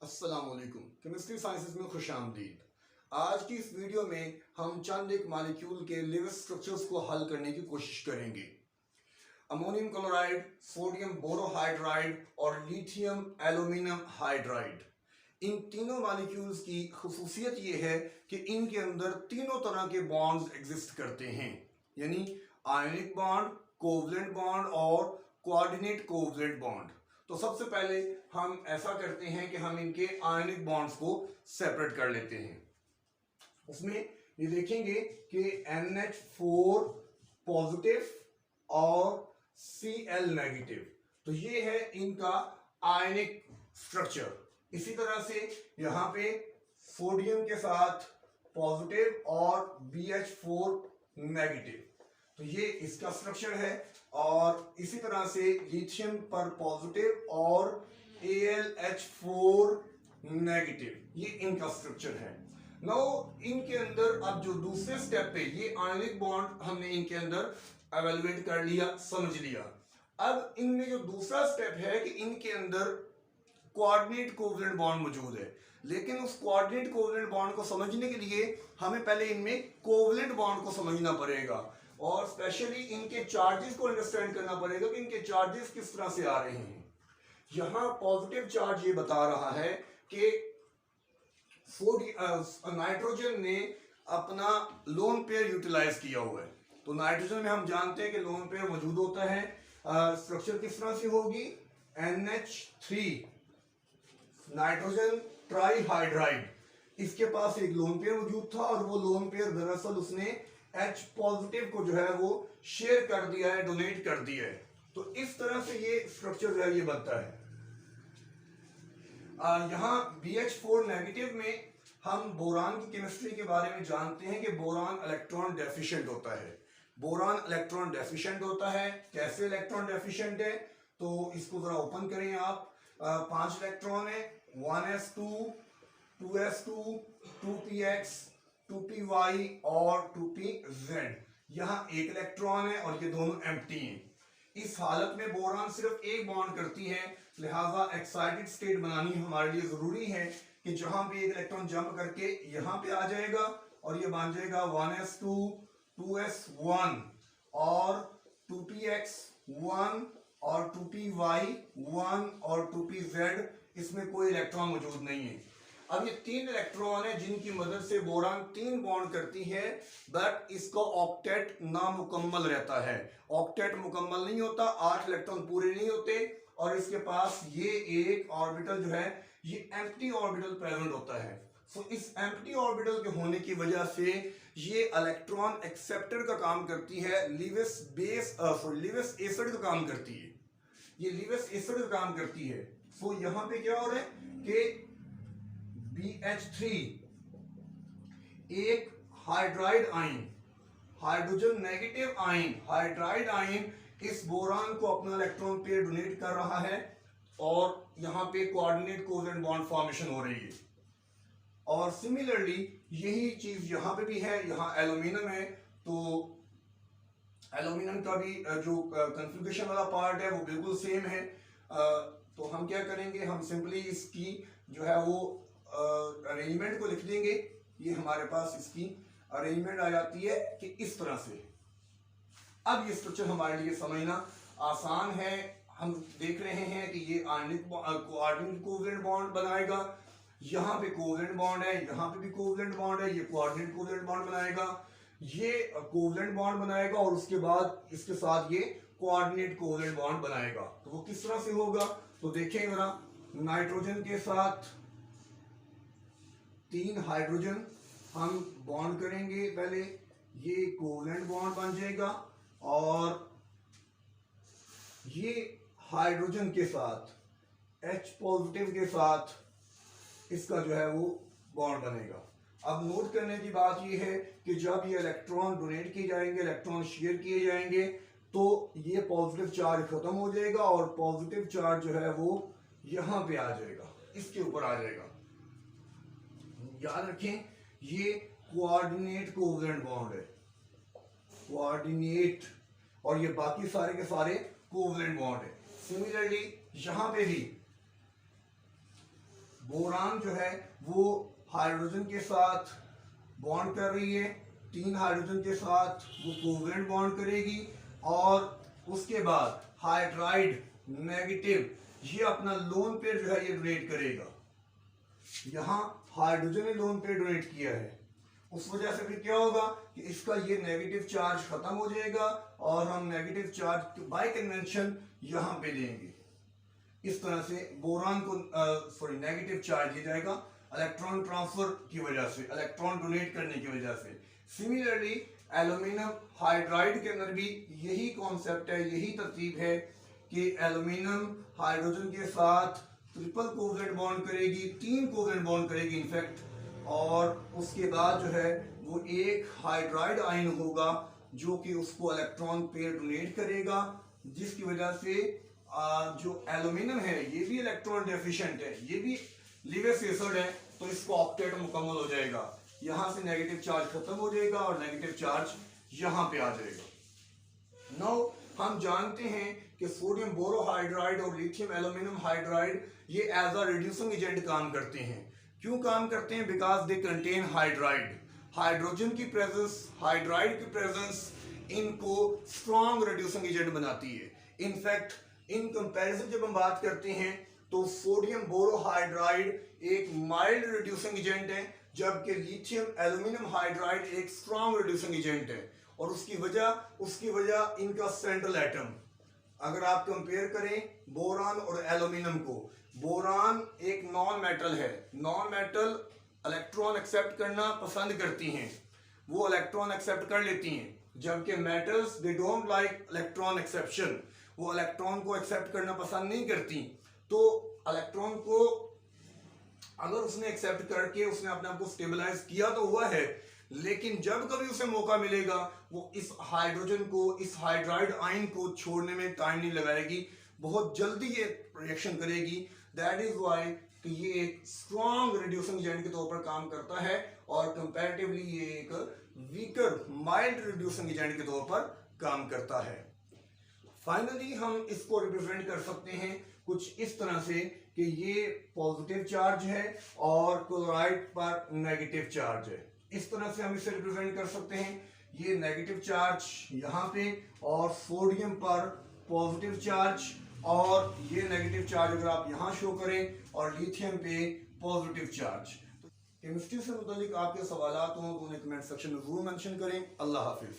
अस्सलाम वालेकुम। Chemistry sciences में खुशामदीद। आज की इस वीडियो में हम चंद एक मालिक्यूल के लिविस स्ट्रक्चर्स को हल करने की कोशिश करेंगे। अमोनियम क्लोराइड, सोडियम बोरोहाइड्राइड और लिथियम एल्यूमिनियम हाइड्राइड। इन तीनों मालिक्यूल्स की खुसूसियत ये है कि इनके अंदर तीनों तरह के बॉन्ड्स एग्जिस्ट करते हैं, यानी आयनिक बॉन्ड, कोवलेंट बॉन्ड और कोऑर्डिनेट कोवलेंट बॉन्ड। तो सबसे पहले हम ऐसा करते हैं कि हम इनके आयनिक बॉन्ड्स को सेपरेट कर लेते हैं। उसमें ये देखेंगे कि NH4 पॉजिटिव और Cl नेगेटिव, तो ये है इनका आयनिक स्ट्रक्चर। इसी तरह से यहां पे सोडियम के साथ पॉजिटिव और BH4 नेगेटिव, तो ये इसका स्ट्रक्चर है। और इसी तरह से लिथियम पर पॉजिटिव और AlH4 नेगेटिव, ये इनका स्ट्रक्चर है। नाउ इनके अंदर अब जो दूसरे स्टेप पे ये आयनिक बॉन्ड हमने इनके अंदर एवेलुएट कर लिया, समझ लिया। अब इनमें जो दूसरा स्टेप है कि इनके अंदर कोऑर्डिनेट कोवलेंट बॉन्ड मौजूद है, लेकिन उस कोऑर्डिनेट कोवलेंट बॉन्ड को समझने के लिए हमें पहले इनमें कोवलेंट बॉन्ड को समझना पड़ेगा और स्पेशली इनके चार्जेस को अंडरस्टैंड करना पड़ेगा कि इनके चार्जेस किस तरह से आ रहे हैं। यहां पॉजिटिव चार्ज ये बता रहा है कि नाइट्रोजन ने अपना लोन पेयर यूटिलाइज किया हुआ है। तो नाइट्रोजन में हम जानते हैं कि लोन पेयर मौजूद होता है। स्ट्रक्चर किस तरह से होगी, NH3 नाइट्रोजन ट्राईहाइड्राइड, इसके पास एक लोन पेयर मौजूद था और वो लोन पेयर दरअसल उसने H पॉजिटिव को जो है वो शेयर कर दिया है, डोनेट कर दिया है। तो इस तरह से ये स्ट्रक्चर जो है ये बनता है। यहाँ BH4 नेगेटिव में हम बोरान की केमिस्ट्री के बारे में जानते हैं कि बोरान इलेक्ट्रॉन डेफिशिएंट होता है। बोरान इलेक्ट्रॉन डेफिशिएंट होता है। कैसे इलेक्ट्रॉन डेफिशिएंट है, तो इसको जरा ओपन करें आप। 5 इलेक्ट्रॉन है, 1s2, 2s2, 2px, 2py और 2pz। यहाँ एक इलेक्ट्रॉन है और ये दोनों एम्प्टी हैं। इस हालत में बोरान सिर्फ एक बॉन्ड करती है, लिहाजा एक्साइटेड स्टेट बनानी हमारे लिए जरूरी है कि जहां पे एक इलेक्ट्रॉन जंप करके यहां पे आ जाएगा और ये बन जाएगा 1s2, 2s1 और 2px1 और 2py1 और 2pz। इसमें कोई इलेक्ट्रॉन मौजूद नहीं है। अब ये 3 इलेक्ट्रॉन है जिनकी मदद से बोरान 3 बॉन्ड करती है, बट इसका ऑक्टेट नामुकम्मल रहता है। ऑक्टेट मुकम्मल नहीं होता, 8 इलेक्ट्रॉन पूरे नहीं होते और इसके पास ये एक ऑर्बिटल जो है ये एम्प्टी ऑर्बिटल प्रेजेंट होता है। सो इस एम्प्टी ऑर्बिटल के होने की वजह से ये इलेक्ट्रॉन एक्सेप्टर का काम करती है, लिविस एसिड का काम करती है। ये लिविस एसिड का काम करती है। सो यहां पे क्या हो रहा है कि BH3 एक hydride ion, hydrogen negative ion, hydride ion इस बोरान को अपना इलेक्ट्रॉन पेयर डोनेट कर रहा है और यहां पे कोऑर्डिनेट कोवेलेंट बॉन्ड फॉर्मेशन हो रही है। और सिमिलरली यही चीज यहां पे भी है। यहां एल्यूमिनियम है, तो एल्यूमिनियम का भी जो कन्फिगरेशन वाला पार्ट है वो बिल्कुल सेम है। तो हम क्या करेंगे, हम सिंपली इसकी जो है वो अरेंजमेंट को लिख देंगे। ये हमारे पास इसकी अरेंजमेंट आ जाती है कि इस तरह से। अब ये स्ट्रक्चर हमारे लिए समझना आसान है। हम देख रहे हैं कि ये आयनिक कोऑर्डिनेट कोवेलेंट बॉन्ड बनाएगा। यहाँ पे कोवेलेंट बॉन्ड है, यहाँ पे भी कोवेलेंट बॉन्ड है, ये कोऑर्डिनेट कोवेलेंट बॉन्ड बनाएगा, ये कोवेलेंट बॉन्ड बनाएगा और उसके बाद इसके साथ ये कोऑर्डिनेट कोवेलेंट बॉन्ड बनाएगा। तो वो किस तरह से होगा, तो देखें जरा। नाइट्रोजन के साथ 3 हाइड्रोजन हम बॉन्ड करेंगे पहले, ये कोवेलेंट बॉन्ड बन जाएगा और ये हाइड्रोजन के साथ H पॉजिटिव के साथ इसका जो है वो बॉन्ड बनेगा। अब नोट करने की बात ये है कि जब ये इलेक्ट्रॉन डोनेट किए जाएंगे, इलेक्ट्रॉन शेयर किए जाएंगे, तो ये पॉजिटिव चार्ज खत्म हो जाएगा और पॉजिटिव चार्ज जो है वो यहां पे आ जाएगा, इसके ऊपर आ जाएगा। याद रखें ये कोऑर्डिनेट कोवेलेंट बॉन्ड है, कोऑर्डिनेट, और ये बाकी सारे के सारे कोवेलेंट बॉन्ड है। सिमिलरली यहां पे भी बोरान जो है वो हाइड्रोजन के साथ बॉन्ड कर रही है, 3 हाइड्रोजन के साथ वो कोवेलेंट बॉन्ड करेगी, और उसके बाद हाइड्राइड नेगेटिव ये अपना लोन पेयर जो है ये डोनेट करेगा। यहाँ हाइड्रोजन ने लोन पेयर डोनेट किया है, उस वजह से फिर क्या होगा कि इसका ये नेगेटिव चार्ज खत्म हो जाएगा और हम नेगेटिव चार्ज बाय कन्वेंशन यहाँ पे लेंगे। इस तरह से बोरान को नेगेटिव चार्ज दिया जाएगा इलेक्ट्रॉन ट्रांसफर की वजह से, इलेक्ट्रॉन डोनेट करने की वजह से। सिमिलरली एल्यूमिनियम हाइड्राइड के अंदर भी यही कॉन्सेप्ट है, यही तरतीब है कि एल्यूमिनियम हाइड्रोजन के साथ ट्रिपल कोवेलेंट बॉन्ड करेगी, 3 कोवेलेंट बॉन्ड करेगी इनफैक्ट, और उसके बाद जो है वो एक हाइड्राइड आयन होगा जो कि उसको इलेक्ट्रॉन पेयर डोनेट करेगा, जिसकी वजह से जो एल्यूमिनियम है ये भी इलेक्ट्रॉन डेफिशिएंट है, ये भी लिविस एसिड है, तो इसको ऑक्टेट मुकम्मल हो जाएगा। यहाँ से नेगेटिव चार्ज खत्म हो जाएगा और नेगेटिव चार्ज यहाँ पे आ जाएगा। नाउ हम जानते हैं कि सोडियम बोरोहाइड्राइड और लिथियम एल्यूमिनियम हाइड्राइड ये एज अ रिड्यूसिंग एजेंट काम करते हैं। क्यों काम करते हैं? Because they contain hydride. Hydrogen की प्रेजेंस, हाइड्राइड की प्रेजेंस इनको स्ट्रॉन्ग रिड्यूसिंग एजेंट बनाती है। इनफैक्ट इन कंपैरिजन जब हम बात करते हैं तो सोडियम बोरोहाइड्राइड एक माइल्ड रिड्यूसिंग एजेंट है, जबकि लिथियम एल्यूमिनियम हाइड्राइड एक स्ट्रॉन्ग रिड्यूसिंग एजेंट है। और उसकी वजह इनका सेंट्रल एटम। अगर आप कंपेयर करें बोरान और एल्यूमिनियम को, बोरान एक नॉन मेटल है, नॉन मेटल इलेक्ट्रॉन एक्सेप्ट करना पसंद करती हैं, वो इलेक्ट्रॉन एक्सेप्ट कर लेती हैं, जबकि metals they don't like electron exception, वो इलेक्ट्रॉन को एक्सेप्ट करना पसंद नहीं करती। तो इलेक्ट्रॉन को अगर उसने एक्सेप्ट करके उसने अपने आप को स्टेबलाइज किया तो हुआ है, लेकिन जब कभी उसे मौका मिलेगा वो इस हाइड्रोजन को, इस हाइड्राइड आयन को छोड़ने में टाइम नहीं लगाएगी, बहुत जल्दी ये रिएक्शन करेगी। दैट इज व्हाई कि ये एक स्ट्रॉन्ग रिड्यूसिंग एजेंट के तौर पर काम करता है और कंपैरेटिवली ये एक वीकर माइल्ड रिड्यूसिंग एजेंट के तौर पर काम करता है। फाइनली हम इसको रिप्रेजेंट कर सकते हैं कुछ इस तरह से कि ये पॉजिटिव चार्ज है और क्लोराइड पर नेगेटिव चार्ज है। इस तरह से हम इसे रिप्रेजेंट कर सकते हैं, ये नेगेटिव चार्ज यहाँ पे और सोडियम पर पॉजिटिव चार्ज, और ये नेगेटिव चार्ज अगर आप यहाँ शो करें और लिथियम पे पॉजिटिव चार्ज। केमिस्ट्री से मुतालिक आपके सवालात हों तो उन्हें कमेंट सेक्शन में जरूर मेंशन करें। अल्लाह हाफिज।